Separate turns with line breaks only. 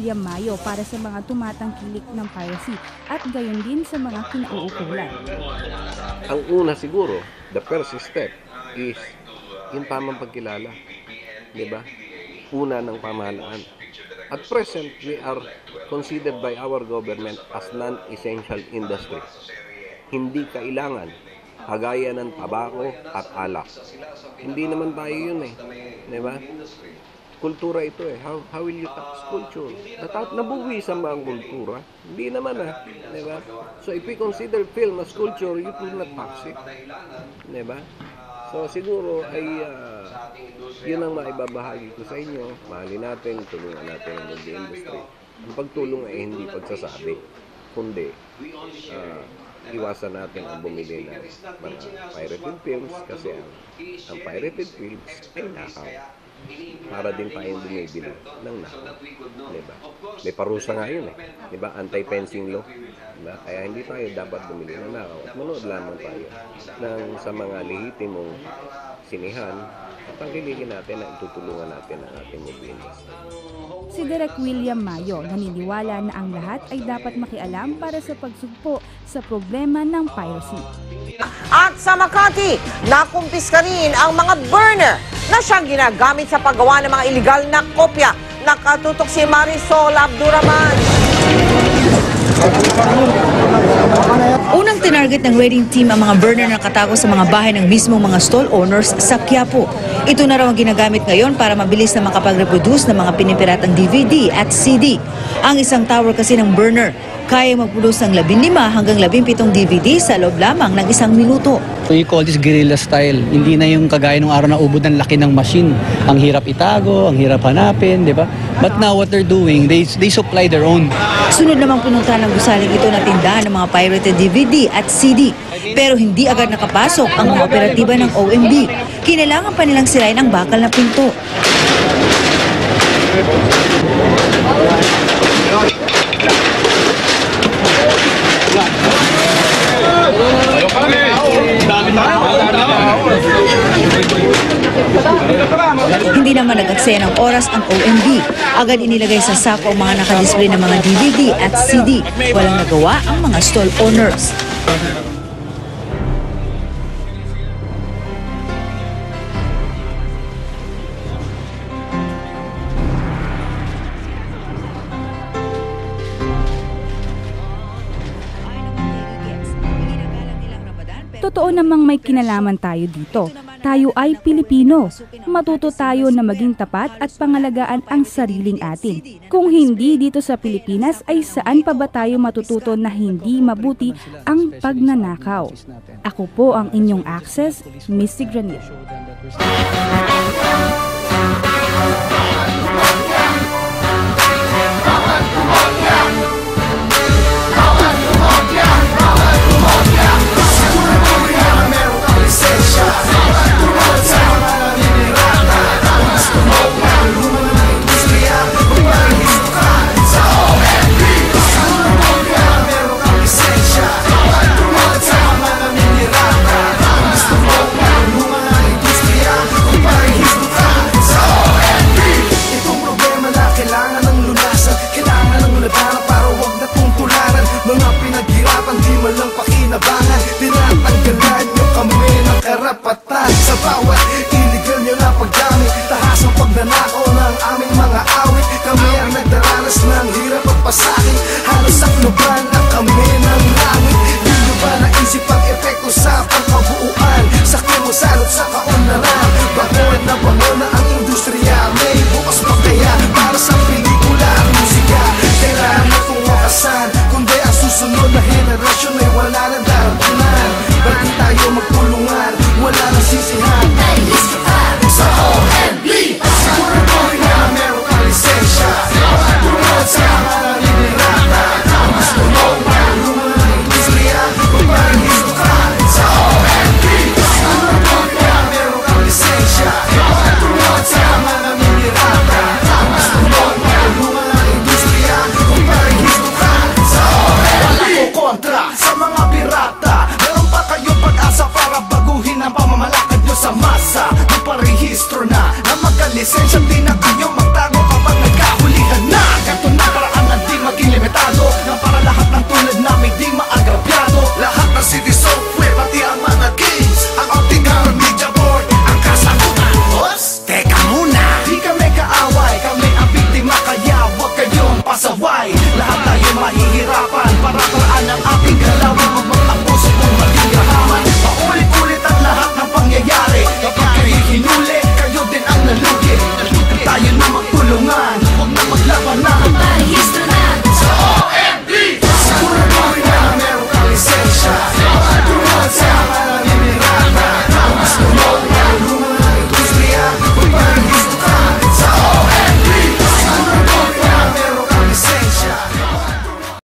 William Mayo para sa mga tumatangkilik ng piracy at gayon din sa mga kinauukulan.
Ang una siguro, the first step is yung tamang pagkilala. Diba? Una ng pamahalaan. At present, we are considered by our government as non-essential industry. Hindi kailangan kagaya ng tabako at alak. Hindi naman tayo yun eh. Diba? Kultura ito eh. How will you tax culture? Nabubuwisan ba ang kultura? Hindi naman ah. Diba? So if we consider film as culture, you will not tax it. Diba? So siguro ay yun ang maibabahagi ko sa inyo. Mahalin natin, tulungan natin ang movie industry. Ang pagtulong ay hindi pagsasabi, kundi iwasan natin ang bumili ng mga pirated films kasi ang pirated films ay nakaw. Para din tayong bumibili ng nakaw. Diba? May parusa nga yun eh. Diba? Anti-fencing law. Diba? Kaya hindi tayo dapat bumili ng nakaw. At manood lamang tayo sa mga lehitimong sinihan at pangkilikin natin na itutulungan natin ang ating movie industry.
Si Direk William Mayo naniniwala na ang lahat ay dapat makialam para sa pagsugpo sa problema ng piracy.
At sa Makati, nakumpiska rin ang mga burner na siyang ginagamit sa paggawa ng mga iligal na kopya. Nakatutok si Marisol Abduraman.
Unang tinarget ng raiding team ang mga burner na nakatago sa mga bahay ng mismong mga stall owners sa Quiapo. Ito na raw ang ginagamit ngayon para mabilis na makapag-reproduce ng mga pinipiratang DVD at CD. Ang isang tower kasi ng burner, kaya mag-produce ng 15 hanggang 17 DVD sa loob lamang ng 1 minuto.
We call this guerrilla style. Hindi na yung kagaya nung araw na ubod ng laki ng machine. Ang hirap itago, ang hirap hanapin, di ba? But now what they're doing, they supply their own.
Sunod namang pinunta ng gusaling ito na tindahan ng mga pirated DVD at CD. Pero hindi agad nakapasok ang mga operatiba ng OMB. Kinailangan pa nilang sirain ang bakal na pinto. Hindi naman nag-aksaya ng oras ang OMB. Agad inilagay sa sako ang mga nakadisplay ng mga DVD at CD. Walang nagawa ang mga stall owners.
Totoo namang may kinalaman tayo dito. Tayo ay Pilipino. Matuto tayo na maging tapat at pangalagaan ang sariling atin. Kung hindi dito sa Pilipinas, ay saan pa ba tayo matututo na hindi mabuti ang pagnanakaw? Ako po ang inyong Access, Missy Granil.